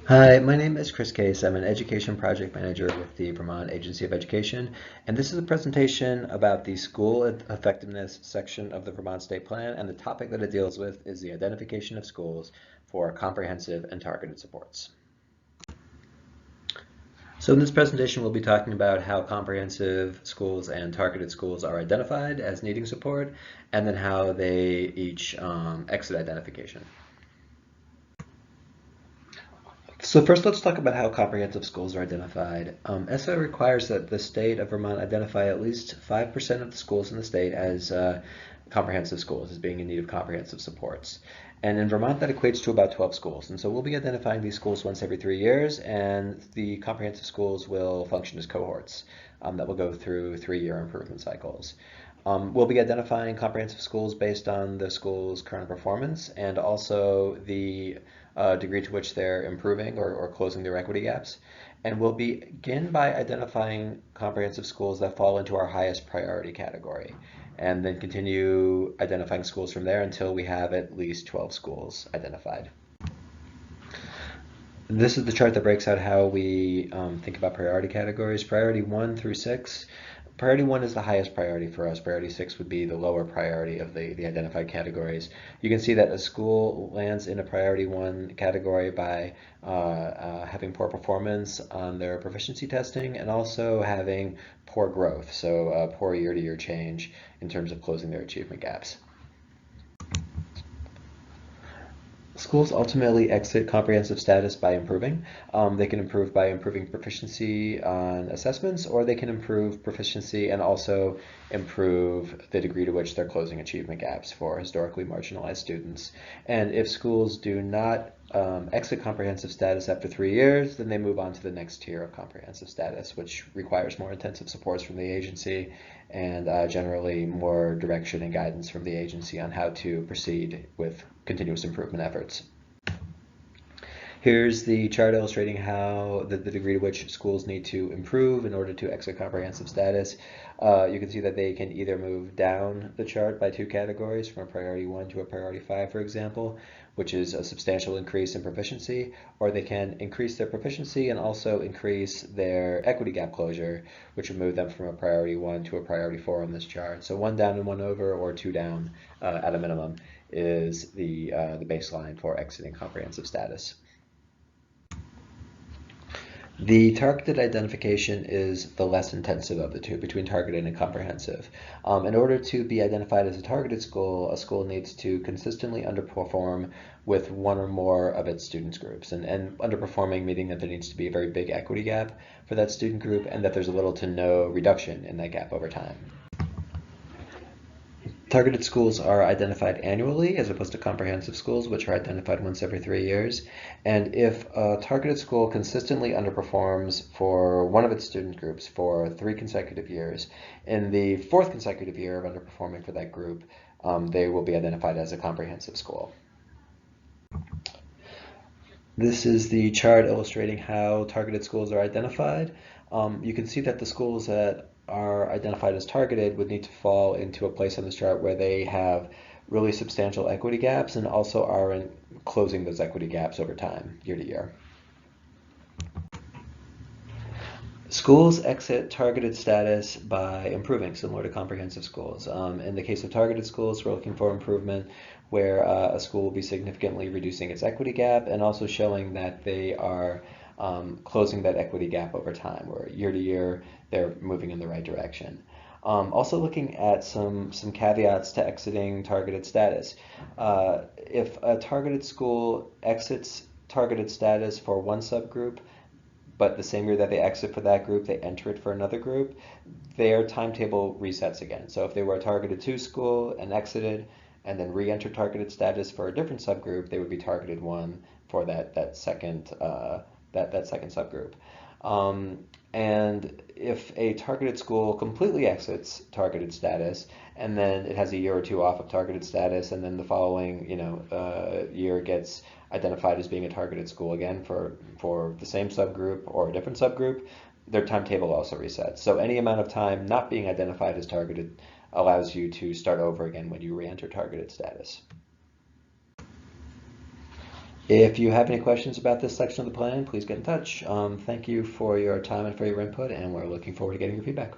Hi, my name is Chris Case. I'm an Education Project Manager with the Vermont Agency of Education, and this is a presentation about the school effectiveness section of the Vermont State Plan, and the topic that it deals with is the identification of schools for comprehensive and targeted supports. So in this presentation, we'll be talking about how comprehensive schools and targeted schools are identified as needing support, and then how they each exit identification. So first, let's talk about how comprehensive schools are identified. ESSA requires that the state of Vermont identify at least 5% of the schools in the state as comprehensive schools, as being in need of comprehensive supports. And in Vermont, that equates to about 12 schools. And so we'll be identifying these schools once every 3 years, and the comprehensive schools will function as cohorts that will go through 3-year improvement cycles. We'll be identifying comprehensive schools based on the school's current performance and also the degree to which they're improving or closing their equity gaps. And we'll begin by identifying comprehensive schools that fall into our highest priority category, and then continue identifying schools from there until we have at least 12 schools identified. This is the chart that breaks out how we think about priority categories. Priority 1 through 6. Priority 1 is the highest priority for us. Priority 6 would be the lower priority of the identified categories. You can see that a school lands in a priority 1 category by having poor performance on their proficiency testing and also having poor growth, so poor year-to-year change in terms of closing their achievement gaps. Schools ultimately exit comprehensive status by improving. They can improve by improving proficiency on assessments, or they can improve proficiency and also improve the degree to which they're closing achievement gaps for historically marginalized students. And if schools do not exit comprehensive status after 3 years, then they move on to the next tier of comprehensive status, which requires more intensive supports from the agency and generally more direction and guidance from the agency on how to proceed with continuous improvement efforts. Here's the chart illustrating how the degree to which schools need to improve in order to exit comprehensive status. You can see that they can either move down the chart by 2 categories, from a priority 1 to a priority 5, for example, which is a substantial increase in proficiency, or they can increase their proficiency and also increase their equity gap closure, which would move them from a priority 1 to a priority 4 on this chart. So 1 down and 1 over, or 2 down at a minimum, is the baseline for exiting comprehensive status. The targeted identification is the less intensive of the two, between targeted and comprehensive. In order to be identified as a targeted school, a school needs to consistently underperform with one or more of its students groups. And underperforming meaning that there needs to be a very big equity gap for that student group and that there's a little to no reduction in that gap over time. Targeted schools are identified annually as opposed to comprehensive schools, which are identified once every 3 years. And if a targeted school consistently underperforms for one of its student groups for 3 consecutive years, in the 4th consecutive year of underperforming for that group, they will be identified as a comprehensive school. This is the chart illustrating how targeted schools are identified. You can see that the schools that are identified as targeted would need to fall into a place on this chart where they have really substantial equity gaps and also are in closing those equity gaps over time, year to year. Schools exit targeted status by improving, similar to comprehensive schools. In the case of targeted schools, we're looking for improvement where a school will be significantly reducing its equity gap and also showing that they are closing that equity gap over time, where year to year they're moving in the right direction. Also looking at some caveats to exiting targeted status. If a targeted school exits targeted status for one subgroup, but the same year that they exit for that group, they enter it for another group, their timetable resets again. So if they were a targeted 2 school and exited, and then re-enter targeted status for a different subgroup, they would be targeted 1 for that second subgroup. And if a targeted school completely exits targeted status, and then it has a year or 2 off of targeted status, and then the following year gets identified as being a targeted school again for the same subgroup or a different subgroup, their timetable also resets. So any amount of time not being identified as targeted allows you to start over again when you re-enter targeted status. If you have any questions about this section of the plan, please get in touch. Thank you for your time and for your input, and we're looking forward to getting your feedback.